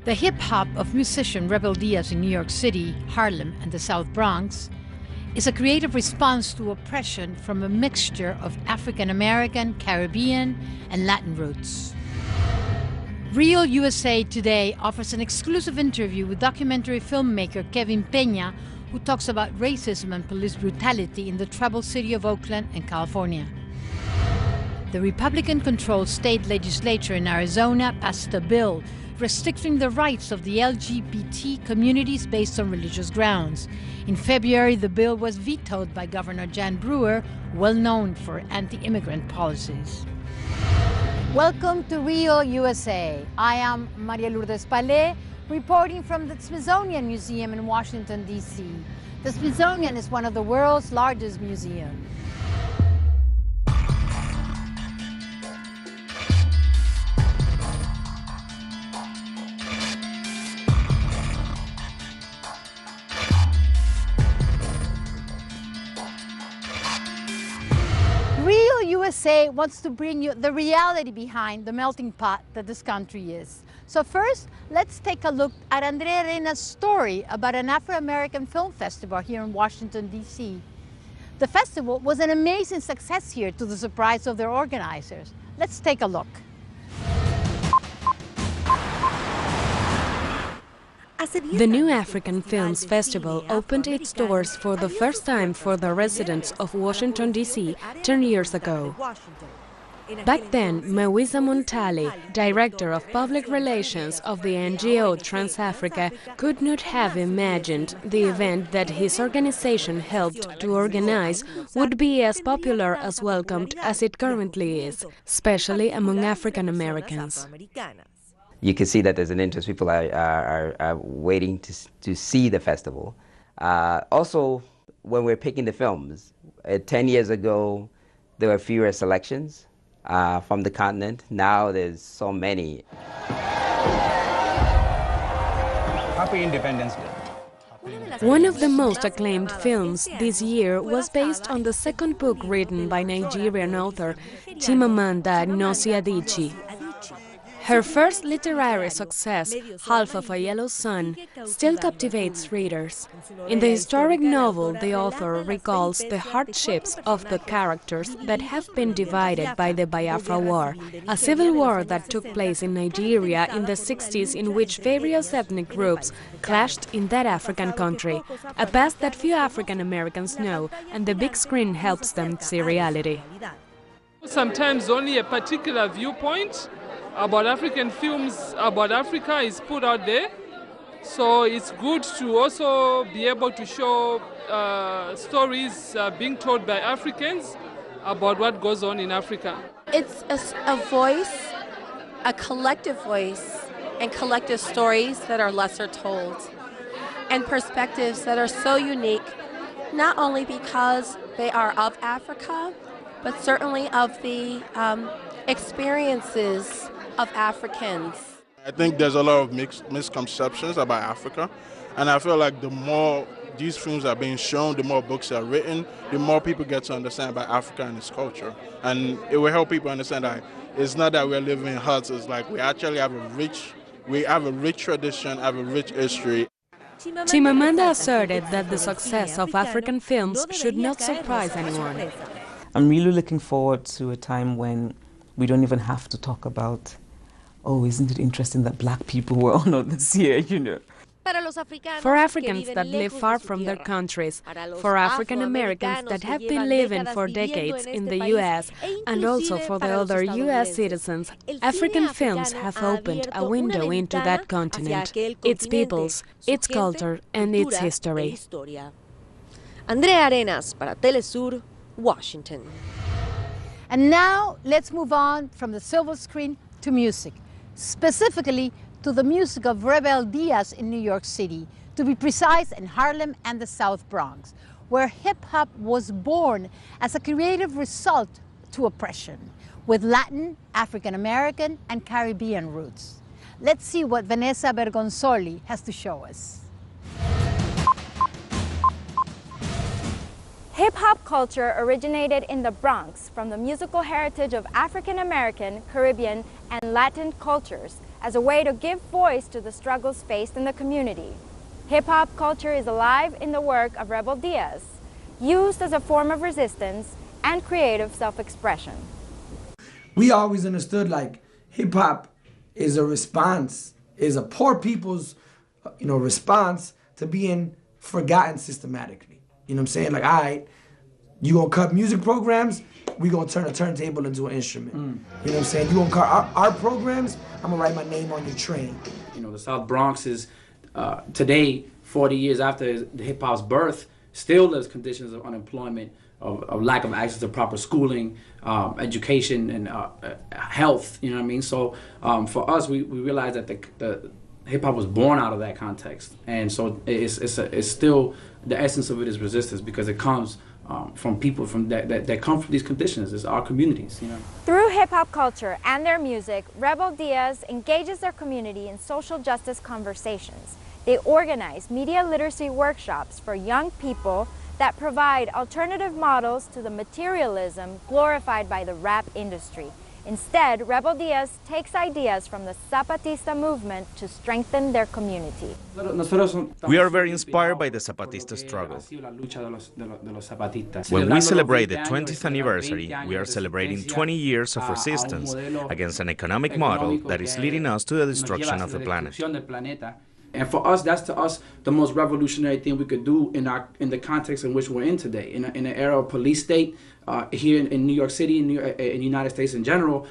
The hip-hop of musician Rebeldias in New York City, Harlem, and the South Bronx is a creative response to oppression from a mixture of African-American, Caribbean, and Latin roots. Real USA Today offers an exclusive interview with documentary filmmaker Kevin Peña, who talks about racism and police brutality in the troubled city of Oakland and California. The Republican-controlled state legislature in Arizona passed a bill restricting the rights of the LGBT communities based on religious grounds. In February, the bill was vetoed by Governor Jan Brewer, well known for anti-immigrant policies. Welcome to Real USA. I am Maria Lourdes Palais, reporting from the Smithsonian Museum in Washington, D.C. The Smithsonian is one of the world's largest museums. Real USA wants to bring you the reality behind the melting pot that this country is. So first, let's take a look at Andrea Arenas' story about an Afro-American film festival here in Washington, D.C. The festival was an amazing success here, to the surprise of their organizers. Let's take a look. The New African Films Festival opened its doors for the first time for the residents of Washington, D.C. 10 years ago. Back then, Mawisa Montali, Director of Public Relations of the NGO Trans-Africa, could not have imagined the event that his organization helped to organize would be as popular as welcomed as it currently is, especially among African Americans. You can see that there's an interest. People are waiting to see the festival. Also, when we're picking the films, 10 years ago, there were fewer selections from the continent. Now there's so many. Happy Independence Day. One of the most acclaimed films this year was based on the second book written by Nigerian author Chimamanda Ngozi Adichie. Her first literary success, Half of a Yellow Sun, still captivates readers. In the historic novel, the author recalls the hardships of the characters that have been divided by the Biafra War, a civil war that took place in Nigeria in the 60s, in which various ethnic groups clashed in that African country, a past that few African Americans know, and the big screen helps them see reality. Sometimes only a particular viewpoint about African films, about Africa, is put out there. So it's good to also be able to show stories being told by Africans about what goes on in Africa. It's a voice, a collective voice, and collective stories that are lesser told, and perspectives that are so unique, not only because they are of Africa, but certainly of the experiences of Africans. I think there's a lot of misconceptions about Africa, and I feel like the more these films are being shown, the more books are written, the more people get to understand about Africa and its culture. And it will help people understand that it's not that we're living in huts, it's like we actually have a rich tradition, have a rich history. Chimamanda asserted that the success of African films should not surprise anyone. I'm really looking forward to a time when we don't even have to talk about, oh, isn't it interesting that black people were honored this year, you know. For Africans that live far from their countries, for African Americans that have been living for decades in the U.S., and also for the other U.S. citizens, African films have opened a window into that continent, its peoples, its culture, and its history. Andrea Arenas para Telesur, Washington. And now let's move on from the silver screen to music, specifically to the music of Rebeldias in New York City, to be precise in Harlem and the South Bronx, where hip-hop was born as a creative result to oppression, with Latin, African-American, and Caribbean roots. Let's see what Vanessa Bergonzoli has to show us. Hip-hop culture originated in the Bronx from the musical heritage of African American, Caribbean, and Latin cultures, as a way to give voice to the struggles faced in the community. Hip-hop culture is alive in the work of Rebel Diaz, used as a form of resistance and creative self-expression. We always understood like hip-hop is a response, is a poor people's response to being forgotten systematically. You know what I'm saying? Like, all right, you gonna cut music programs, we gonna turn a turntable into an instrument. You know what I'm saying? You gonna cut our programs, I'm gonna write my name on your train. You know, the South Bronx is, today, 40 years after the hip-hop's birth, still there's conditions of unemployment, of lack of access to proper schooling, education, and health, you know what I mean? So for us, we realized that the hip-hop was born out of that context. And so it's still, the essence of it is resistance, because it comes from people that come from these conditions. It's our communities, you know. Through hip-hop culture and their music, Rebel Diaz engages their community in social justice conversations. They organize media literacy workshops for young people that provide alternative models to the materialism glorified by the rap industry. Instead, Rebel Diaz takes ideas from the Zapatista movement to strengthen their community. We are very inspired by the Zapatista struggle. When we celebrate the 20th anniversary, we are celebrating 20 years of resistance against an economic model that is leading us to the destruction of the planet. And for us, that's to us the most revolutionary thing we could do in the context in which we're in today. In an era of police state, here in New York City, in the United States in general,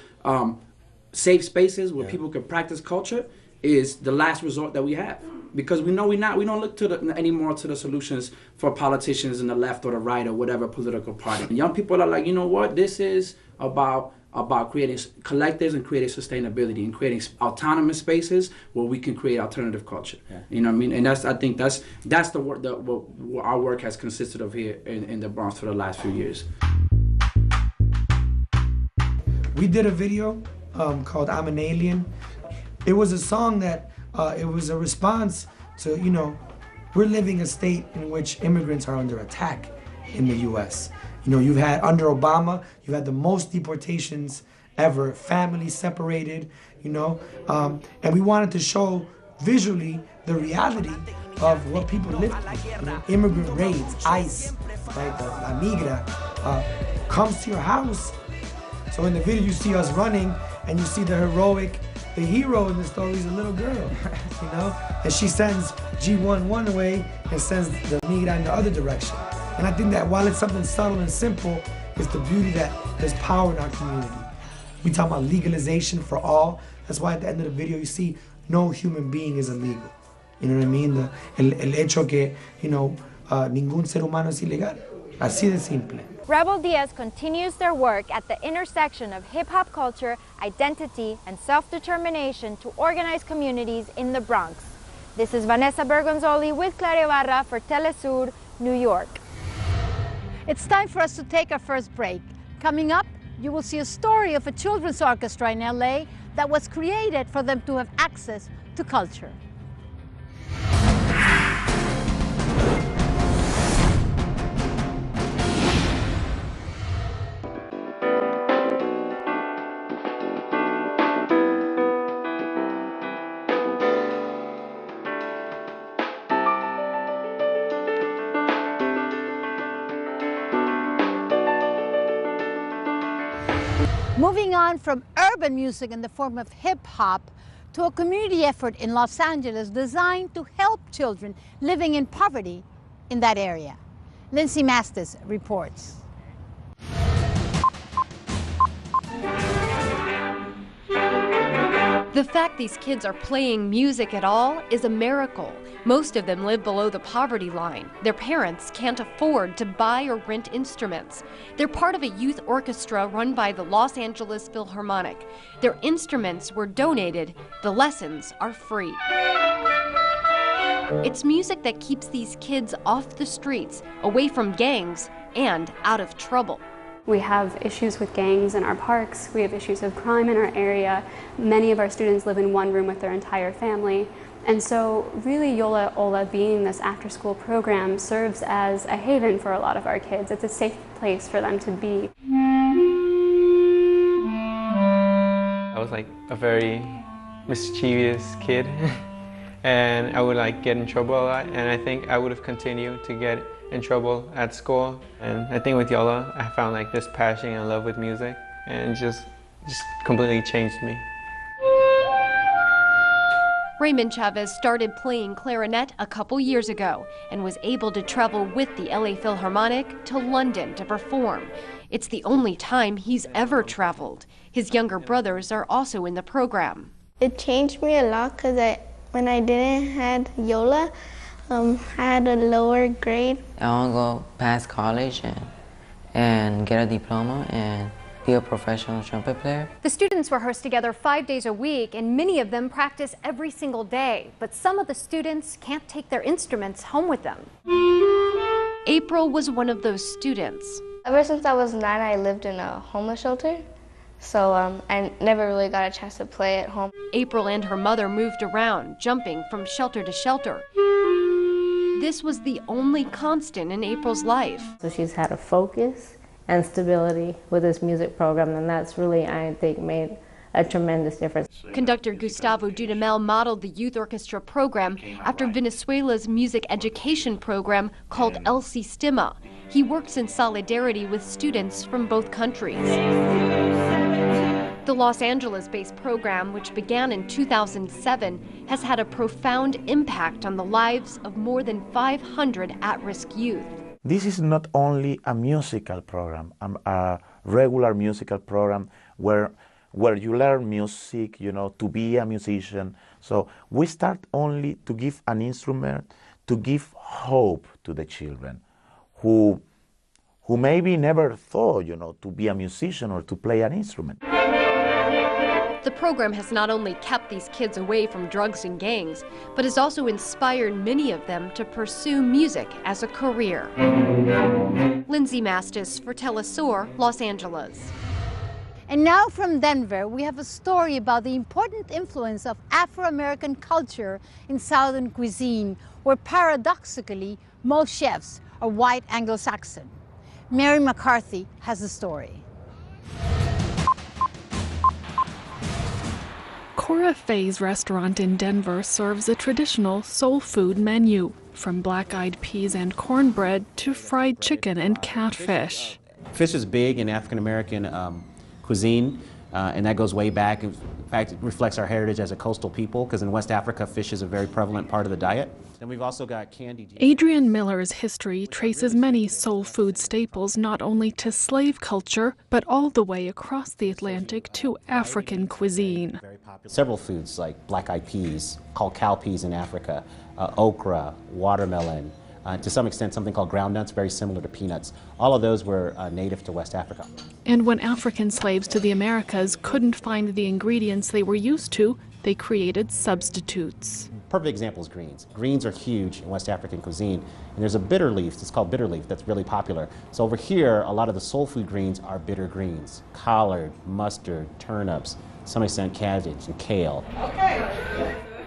safe spaces where people can practice culture is the last resort that we have. Because we know we don't look anymore to the solutions for politicians in the left or the right or whatever political party. And young people are like, you know what, this is about creating collectives and creating sustainability and creating autonomous spaces where we can create alternative culture. Yeah. You know what I mean? And I think that's the work what our work has consisted of here in the Bronx for the last few years. We did a video called "I'm an Alien." It was a song that it was a response to, you know, we're living a state in which immigrants are under attack in the U.S. You know, you've had, under Obama, you've had the most deportations ever, families separated, you know, and we wanted to show visually the reality of what people live through. You know, immigrant raids, ICE, right, the La Migra, comes to your house. So in the video you see us running and you see the hero in the story is a little girl, you know, and she sends G11 away and sends the Migra in the other direction. And I think that while it's something subtle and simple, it's the beauty that there's power in our community. We talk about legalization for all. That's why at the end of the video you see no human being is illegal. You know what I mean? El hecho que, you know, ningún ser humano es ilegal. Así de simple. Rebel Diaz continues their work at the intersection of hip-hop culture, identity, and self-determination to organize communities in the Bronx. This is Vanessa Bergonzoli with Clara Ibarra for Telesur, New York. It's time for us to take our first break. Coming up, you will see a story of a children's orchestra in LA that was created for them to have access to culture. Moving on from urban music in the form of hip-hop to a community effort in Los Angeles designed to help children living in poverty in that area. Lindsay Mastis reports. The fact these kids are playing music at all is a miracle. Most of them live below the poverty line. Their parents can't afford to buy or rent instruments. They're part of a youth orchestra run by the Los Angeles Philharmonic. Their instruments were donated. The lessons are free. It's music that keeps these kids off the streets, away from gangs, and out of trouble. We have issues with gangs in our parks. We have issues of crime in our area. Many of our students live in one room with their entire family. And so really Yola Ola being this after-school program serves as a haven for a lot of our kids. It's a safe place for them to be. I was like a very mischievous kid. And I would like get in trouble a lot, and I think I would have continued to get in trouble at school. And I think with Yola, I found like this passion and love with music, and it just completely changed me. Raymond Chavez started playing clarinet a couple years ago and was able to travel with the LA Philharmonic to London to perform. It's the only time he's ever traveled. His younger brothers are also in the program. It changed me a lot because when I didn't have Yola, I had a lower grade. I want to go past college and get a diploma and be a professional trumpet player. The students rehearse together 5 days a week, and many of them practice every single day. But some of the students can't take their instruments home with them. April was one of those students. Ever since I was 9, I lived in a homeless shelter. So I never really got a chance to play at home. April and her mother moved around, jumping from shelter to shelter. This was the only constant in April's life. So she's had a focus and stability with this music program, and that's really, I think, made a tremendous difference. Conductor Gustavo Dudamel modeled the youth orchestra program after Venezuela's music education program called El Sistema. He works in solidarity with students from both countries. The Los Angeles-based program, which began in 2007, has had a profound impact on the lives of more than 500 at-risk youth. This is not only a musical program, a regular musical program where you learn music, to be a musician. So we start only to give an instrument, to give hope to the children who maybe never thought, to be a musician or to play an instrument. The program has not only kept these kids away from drugs and gangs, but has also inspired many of them to pursue music as a career. Lindsay Mastis for Telesur, Los Angeles. And now from Denver, we have a story about the important influence of Afro-American culture in Southern cuisine, where paradoxically, most chefs are white Anglo-Saxon. Mary McCarthy has the story. Cora Faye's restaurant in Denver serves a traditional soul food menu, from black-eyed peas and cornbread to fried chicken and catfish. Fish is big in African American cuisine, and that goes way back. In fact, it reflects our heritage as a coastal people, because in West Africa, fish is a very prevalent part of the diet. And we've also got candied. Adrian Miller's history traces many soul food staples not only to slave culture, but all the way across the Atlantic to African cuisine. Several foods like black-eyed peas, called cowpeas in Africa, okra, watermelon, to some extent something called ground nuts, very similar to peanuts. All of those were native to West Africa. And when African slaves to the Americas couldn't find the ingredients they were used to, they created substitutes. Perfect example is greens. Greens are huge in West African cuisine, and there's a bitter leaf, it's called bitter leaf, that's really popular. So over here, a lot of the soul food greens are bitter greens. Collard, mustard, turnips, to some extent cabbage and kale.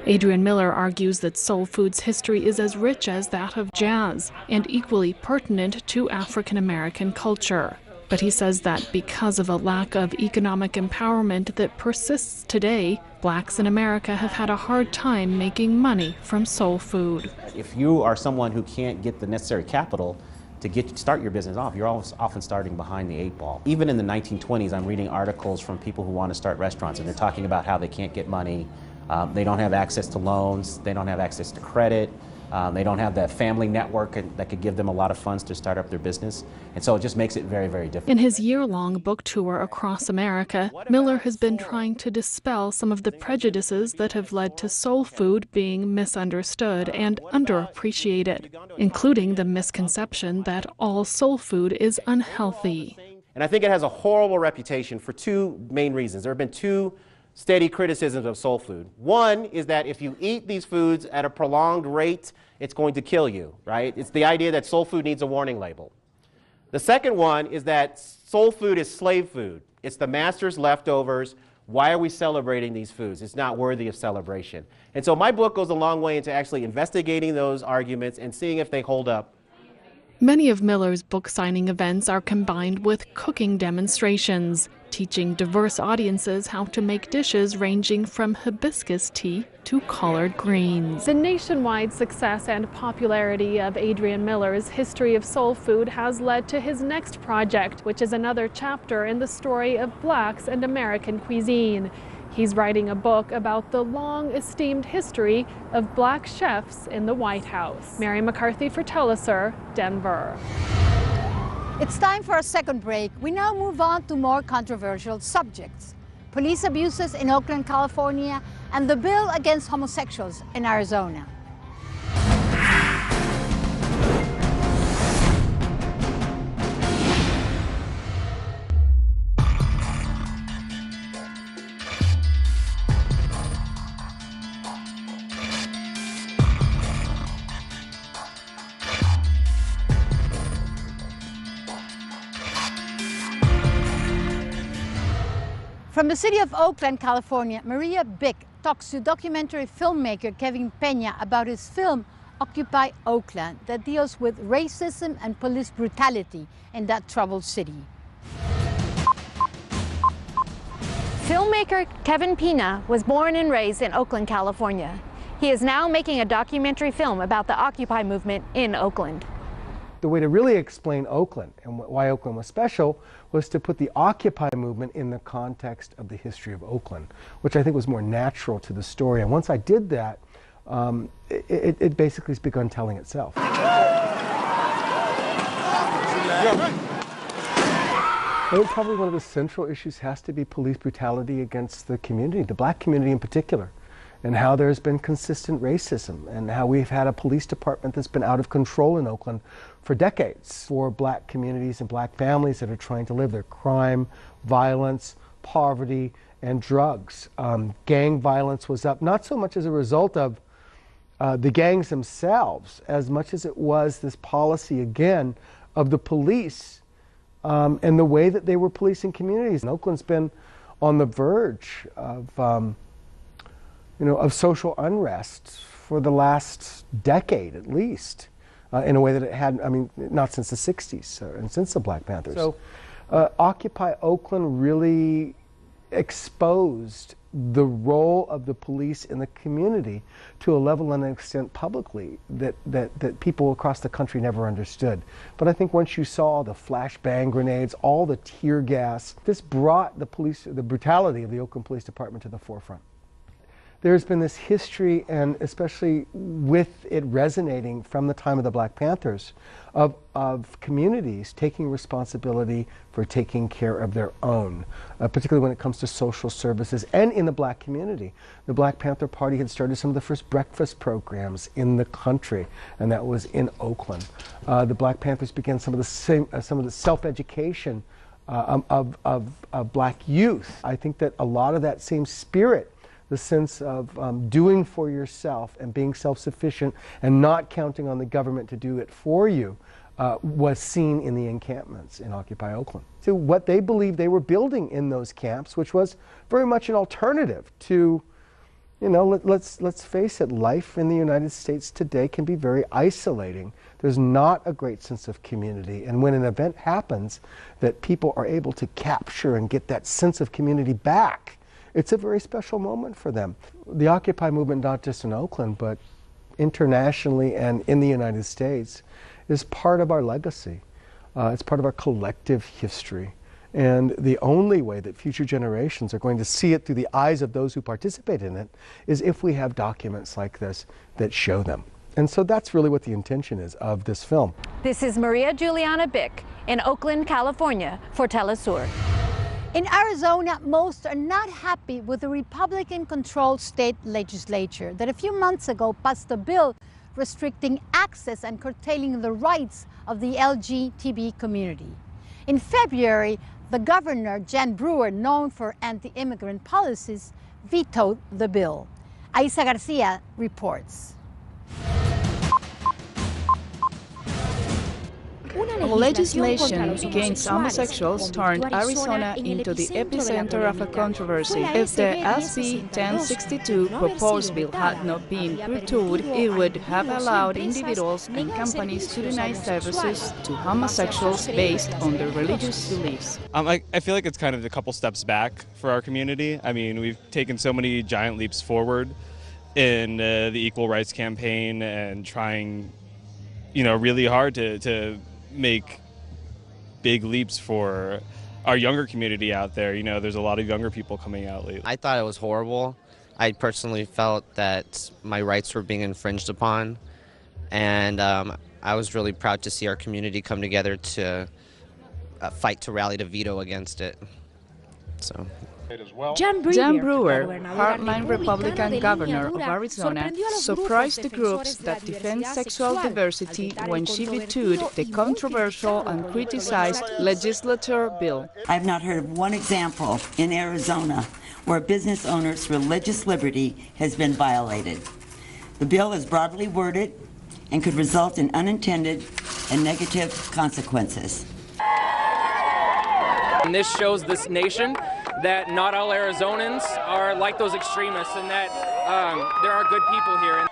Adrian Miller argues that soul food's history is as rich as that of jazz and equally pertinent to African American culture. But he says that because of a lack of economic empowerment that persists today, blacks in America have had a hard time making money from soul food. If you are someone who can't get the necessary capital to start your business off, you're often starting behind the 8 ball. Even in the 1920s, I'm reading articles from people who want to start restaurants, and they're talking about how they can't get money, they don't have access to loans, they don't have access to credit, they don't have that family network that could give them a lot of funds to start up their business. And so it just makes it very, very difficult. In his year-long book tour across America, Miller has been trying to dispel some of the prejudices that have led to soul food being misunderstood and underappreciated, including the misconception that all soul food is unhealthy. And I think it has a horrible reputation for 2 main reasons. There have been 2 steady criticisms of soul food. One is that if you eat these foods at a prolonged rate, it's going to kill you, right? It's the idea that soul food needs a warning label. The second one is that soul food is slave food. It's the master's leftovers. Why are we celebrating these foods? It's not worthy of celebration. And so my book goes a long way into actually investigating those arguments and seeing if they hold up. Many of Miller's book signing events are combined with cooking demonstrations, teaching diverse audiences how to make dishes ranging from hibiscus tea to collard greens. The nationwide success and popularity of Adrian Miller's History of Soul Food has led to his next project, which is another chapter in the story of Blacks and American cuisine. He's writing a book about the long-esteemed history of Black chefs in the White House. Mary McCarthy for Telesur, Denver. It's time for a second break. We now move on to more controversial subjects: police abuses in Oakland, California, and the bill against homosexuals in Arizona. From the city of Oakland, California, Maria Bick talks to documentary filmmaker Kevin Peña about his film Occupy Oakland that deals with racism and police brutality in that troubled city. Filmmaker Kevin Peña was born and raised in Oakland, California. He is now making a documentary film about the Occupy movement in Oakland. The way to really explain Oakland and why Oakland was special was to put the Occupy movement in the context of the history of Oakland, which I think was more natural to the story. And once I did that, it basically has begun telling itself. I think probably one of the central issues has to be police brutality against the community, the black community in particular, and how there's been consistent racism, and how we've had a police department that's been out of control in Oakland for decades for black communities and black families that are trying to live there. Crime, violence, poverty, and drugs. Gang violence was up, not so much as a result of the gangs themselves, as much as it was this policy, again, of the police and the way that they were policing communities. And Oakland's been on the verge of of social unrest for the last decade at least, in a way that it had, not since the 60s and since the Black Panthers. So Occupy Oakland really exposed the role of the police in the community to a level and an extent publicly that people across the country never understood. But I think once you saw the flashbang grenades, all the tear gas, this brought the brutality of the Oakland Police Department to the forefront. There's been this history, and especially with it resonating from the time of the Black Panthers, of communities taking responsibility for taking care of their own, particularly when it comes to social services and in the black community. The Black Panther Party had started some of the first breakfast programs in the country, and that was in Oakland. The Black Panthers began some of the self-education of black youth. I think that a lot of that same spirit, the sense of doing for yourself and being self-sufficient and not counting on the government to do it for you, was seen in the encampments in Occupy Oakland. To what they believed they were building in those camps, which was very much an alternative to, let's face it, life in the United States today can be very isolating. There's not a great sense of community, and when an event happens that people are able to capture and get that sense of community back, it's a very special moment for them. The Occupy movement, not just in Oakland, but internationally and in the United States, is part of our legacy. It's part of our collective history. And the only way that future generations are going to see it through the eyes of those who participate in it is if we have documents like this that show them. And so that's really what the intention is of this film. This is Maria Juliana Bick in Oakland, California for Telesur. In Arizona, most are not happy with the Republican-controlled state legislature that a few months ago passed a bill restricting access and curtailing the rights of the LGBT community. In February, the governor, Jan Brewer, known for anti-immigrant policies, vetoed the bill. Aisa Garcia reports. Legislation against homosexuals turned Arizona into the epicenter of a controversy. If the SB 1062 proposed bill had not been vetoed, it would have allowed individuals and companies to deny services to homosexuals based on their religious beliefs. I feel like it's kind of a couple steps back for our community. I mean, we've taken so many giant leaps forward in the equal rights campaign and trying, really hard to make big leaps for our younger community out there. There's a lot of younger people coming out lately. I thought it was horrible. I personally felt that my rights were being infringed upon, and I was really proud to see our community come together to fight to rally to veto against it. So. Jan Brewer, hardline Republican governor of Arizona, surprised the groups that defend sexual diversity when she vetoed the controversial and criticized legislature bill. I have not heard of one example in Arizona where business owners' religious liberty has been violated. The bill is broadly worded and could result in unintended and negative consequences. And this shows this nation that not all Arizonans are like those extremists, and that there are good people here.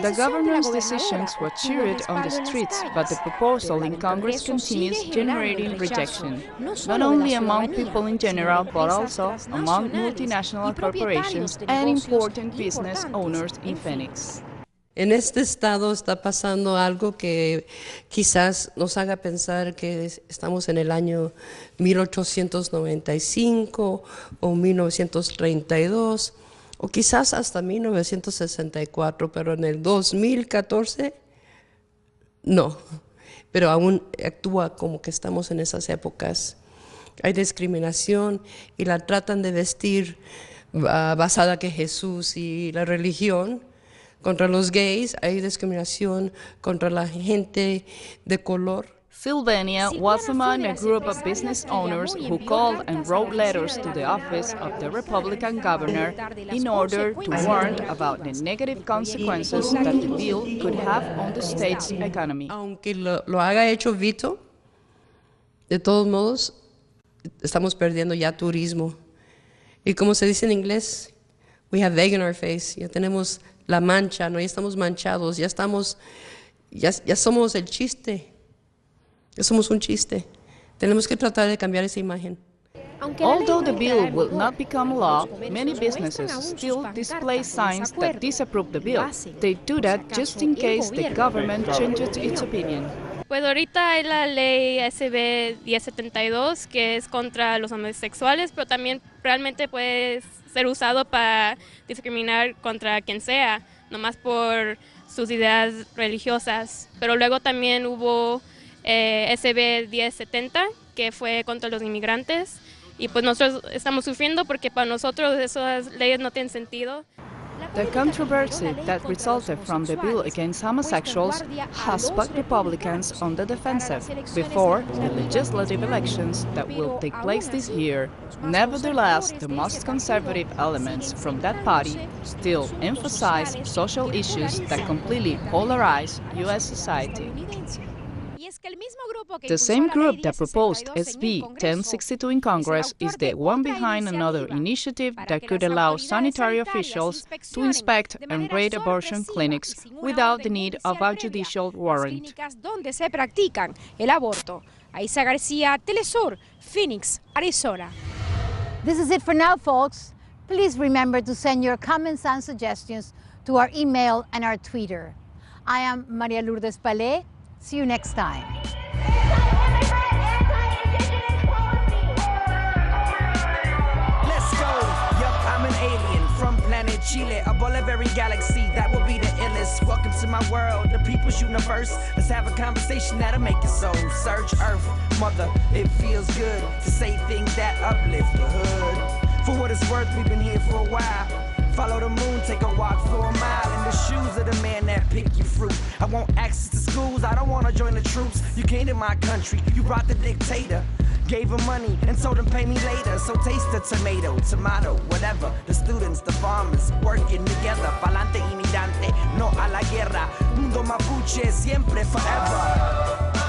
The governor's decisions were cheered on the streets, but the proposal in Congress continues generating rejection, not only among people in general, but also among multinational corporations and important business owners in Phoenix. En este estado está pasando algo que quizás nos haga pensar que estamos en el año 1895 o 1932 o quizás hasta 1964, pero en el 2014 no, pero aún actúa como que estamos en esas épocas. Hay discriminación y la tratan de vestir basada que Jesús y la religión. Contra los gays, hay discriminación contra la gente de color. Sylvania was among a group of business owners who called and wrote letters to the office of the Republican governor in order to warn about the negative consequences that the bill could have on the state's economy. Aunque lo haga hecho veto, de todos modos, estamos perdiendo ya turismo. Y como se dice en inglés, we have egg in our face, ya tenemos la mancha, no, ya estamos manchados, ya somos el chiste, ya somos un chiste. Tenemos que tratar de cambiar esa imagen. Although the bill will not become law, many businesses still display signs that disapprove the bill. They do that just in case the government changes its opinion. Pues ahorita hay la ley SB 1072 que es contra los homosexuales, pero también realmente puede ser usado para discriminar contra quien sea, nomás por sus ideas religiosas. Pero luego también hubo SB 1070 que fue contra los inmigrantes y pues nosotros estamos sufriendo porque para nosotros esas leyes no tienen sentido. The controversy that resulted from the bill against homosexuals has put Republicans on the defensive before the legislative elections that will take place this year. Nevertheless, the most conservative elements from that party still emphasize social issues that completely polarize U.S. society. The same group that proposed SB 1062 in Congress is the one behind another initiative that could allow sanitary officials to inspect and rate abortion clinics without the need of a judicial warrant. Aisa Garcia, Telesur, Phoenix, Arizona. This is it for now, folks. Please remember to send your comments and suggestions to our email and our Twitter. I am Maria Lourdes Palais. See you next time. Let's go. Yup, I'm an alien from planet Chile, a Bolivarian galaxy that will be the illest. Welcome to my world, the people's universe. Let's have a conversation that'll make your soul search Earth. Mother, it feels good to say things that uplift the hood. For what it's worth, we've been here for a while. Follow the moon, take a walk for a mile in the shoes of the man that picked your fruit. I want access to schools, I don't want to join the troops. You came to my country, you brought the dictator. Gave him money and told him pay me later. So taste the tomato, whatever. The students, the farmers, working together. Pa'lante inmigrante, no a la guerra. Mundo mapuche, siempre, forever.